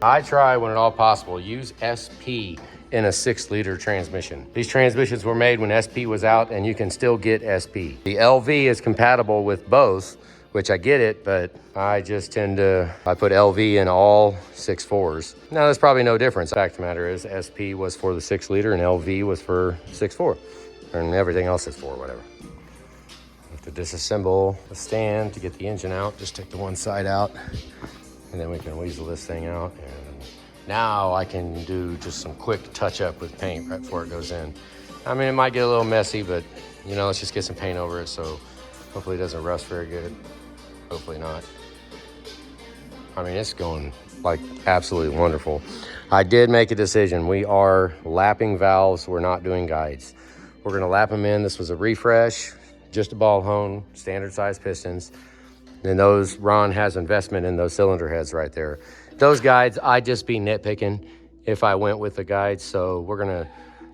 I try when at all possible, use SP in a 6-liter transmission. These transmissions were made when SP was out and you can still get SP. The LV is compatible with both, which I get it, but I just tend to, I put LV in all 6.4s. Now there's probably no difference. The fact of the matter is SP was for the 6-liter and LV was for 6.4, and everything else is for whatever. Have to disassemble the stand to get the engine out. Just take the one side out and then we can weasel this thing out. And now I can do just some quick touch up with paint right before it goes in. I mean, it might get a little messy, but you know, let's just get some paint over it so hopefully it doesn't rust very good. Hopefully not. I mean, it's going like absolutely wonderful. I did make a decision. We are lapping valves. We're not doing guides. We're gonna lap them in. This was a refresh, just a ball hone, standard size pistons. And those, Ron has investment in those cylinder heads right there. Those guides, I'd just be nitpicking if I went with the guides. So we're gonna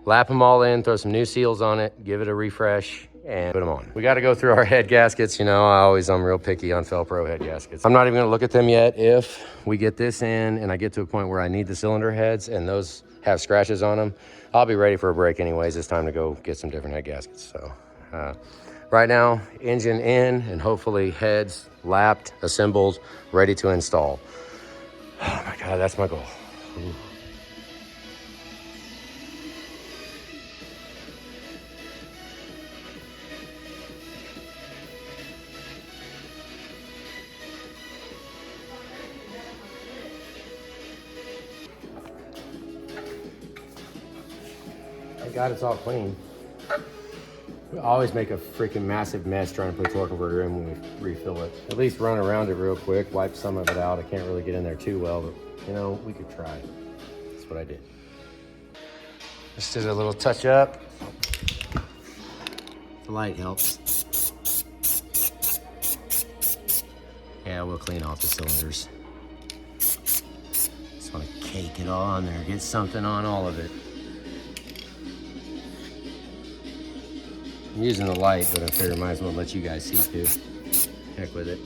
lap them all in, throw some new seals on it, give it a refresh, and put them on. We got to go through our head gaskets. You know, I'm real picky on Felpro head gaskets. I'm not even going to look at them yet. If we get this in and I get to a point where I need the cylinder heads and those have scratches on them, I'll be ready for a break anyways. It's time to go get some different head gaskets. So right now, engine in and hopefully heads lapped, assembled, ready to install. Oh my God, that's my goal. Ooh. Thank God it's all clean. We always make a freaking massive mess trying to put a torque converter in when we refill it. At least run around it real quick, wipe some of it out. I can't really get in there too well, but you know, we could try. That's what I did. Just did a little touch up. The light helps. Yeah, we'll clean off the cylinders. Just want to cake it all on there, get something on all of it. I'm using the light, but I figure I might as well let you guys see too. Heck with it.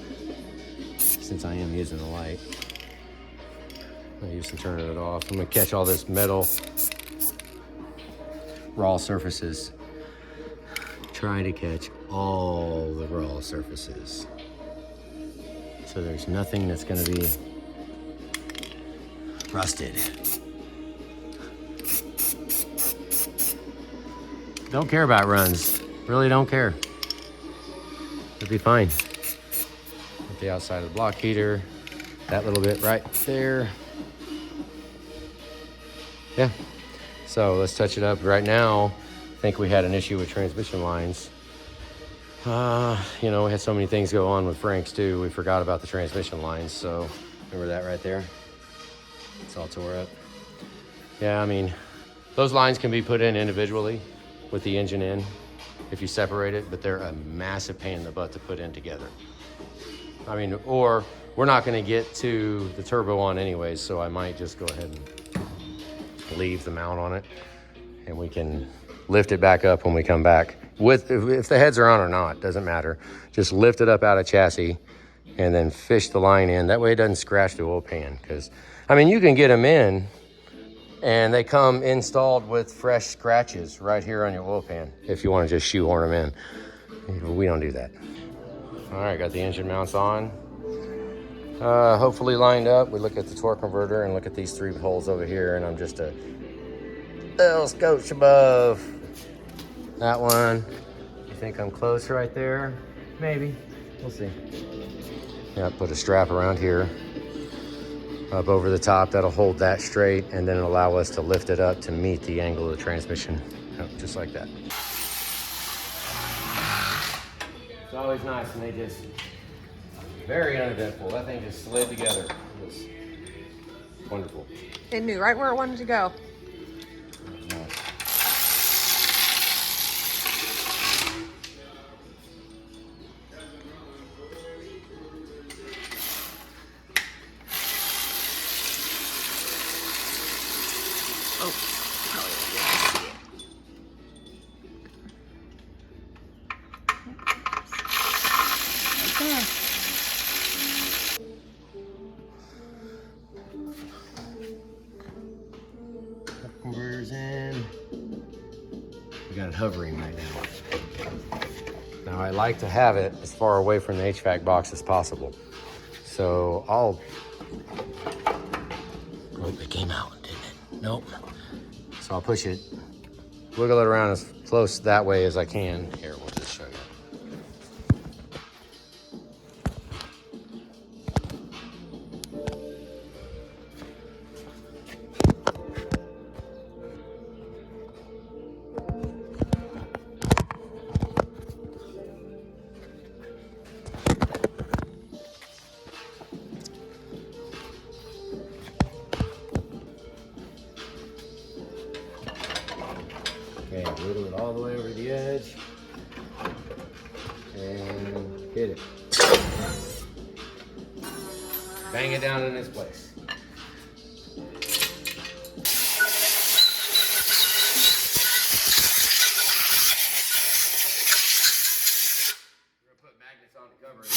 Since I am using the light. I'm used to turning it off. I'm gonna catch all this metal raw surfaces. Trying to catch all the raw surfaces. So there's nothing that's gonna be rusted. Don't care about runs. Really don't care. It'll be fine. At the outside of the block heater, that little bit right there. Yeah. So let's touch it up. Right now, I think we had an issue with transmission lines. You know, we had so many things go on with Frank's too. We forgot about the transmission lines. So remember that right there? It's all tore up. Yeah, I mean, those lines can be put in individually with the engine in if you separate it, but they're a massive pain in the butt to put in together. I mean, or we're not gonna get to the turbo on anyways, so I might just go ahead and leave the mount on it and we can lift it back up when we come back. If the heads are on or not, doesn't matter. Just lift it up out of chassis and then fish the line in. That way it doesn't scratch the oil pan, because, I mean, you can get them in and they come installed with fresh scratches right here on your oil pan if you want to just shoehorn them in. We don't do that. All right, got the engine mounts on. Hopefully lined up. We look at the torque converter and look at these 3 holes over here, and I'm just a little scotch above that one. You think I'm close right there? Maybe. We'll see. Yeah, put a strap around here up over the top. That'll hold that straight, and then it'll allow us to lift it up to meet the angle of the transmission. Yep, just like that. It's always nice when they just, very uneventful. That thing just slid together. It was wonderful. It knew right where it wanted to go. got it hovering right now. Now I like to have it as far away from the HVAC box as possible. So oh, it came out, didn't it? Nope. So I'll push it, wiggle it around as close that way as I can. Here, we'll just show you. Okay, wiggle it all the way over the edge and hit it. Bang it down in this place. We're gonna put magnets on to cover it.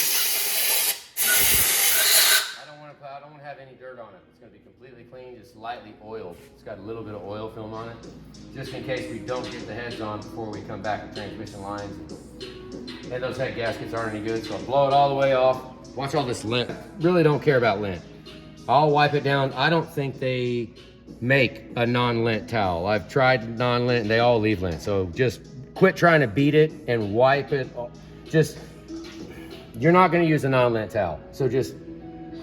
I don't want to have any dirt on it. It's going to be completely clean, just lightly oiled. It's got a little bit of oil film on it, just in case we don't get the heads on before we come back to transmission lines. And those head gaskets aren't any good, so I'll blow it all the way off. Watch all this lint. Really don't care about lint. I'll wipe it down. I don't think they make a non-lint towel. I've tried non-lint and they all leave lint. So just quit trying to beat it and wipe it. Just, you're not going to use a non-lint towel. So just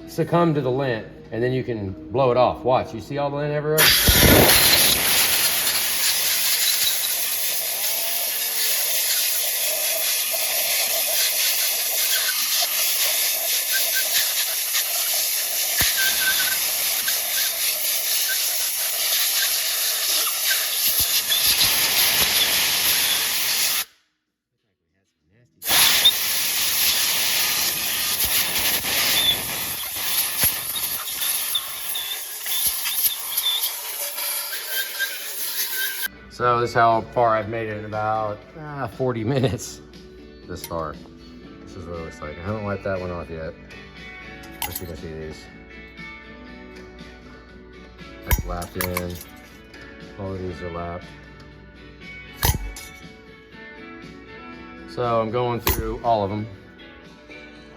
succumb to the lint and then you can blow it off. Watch, you see all the lint everywhere? So this is how far I've made it in about 40 minutes this far. This is what it looks like. I haven't wiped that one off yet. But you can see these. That's lapped in. All of these are lapped. So I'm going through all of them,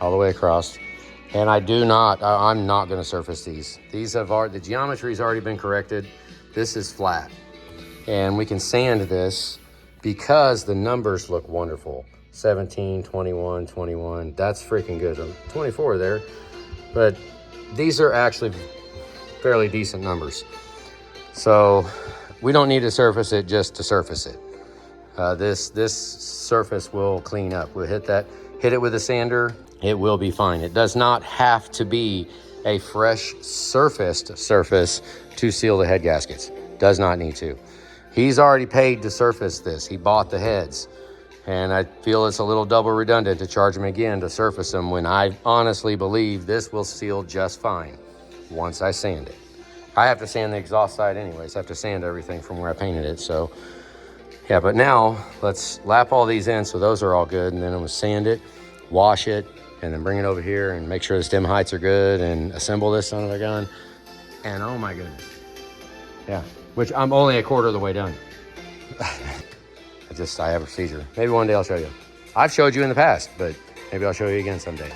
all the way across. And I'm not gonna surface these. The geometry's already been corrected. This is flat. And we can sand this because the numbers look wonderful. 17, 21, 21, that's freaking good. 24 there, but these are actually fairly decent numbers. So we don't need to surface it just to surface it. This surface will clean up. We'll hit it with a sander, it will be fine. It does not have to be a fresh surfaced surface to seal the head gaskets. Does not need to. He's already paid to surface this. He bought the heads. And I feel it's a little double redundant to charge him again to surface them when I honestly believe this will seal just fine once I sand it. I have to sand the exhaust side anyways. I have to sand everything from where I painted it. So yeah, but now let's lap all these in so those are all good. And then I'm gonna sand it, wash it, and then bring it over here and make sure the stem heights are good and assemble this son of a gun. And oh my goodness. Yeah. Which I'm only a quarter of the way done. I have a procedure. Maybe one day I'll show you. I've showed you in the past, but maybe I'll show you again someday.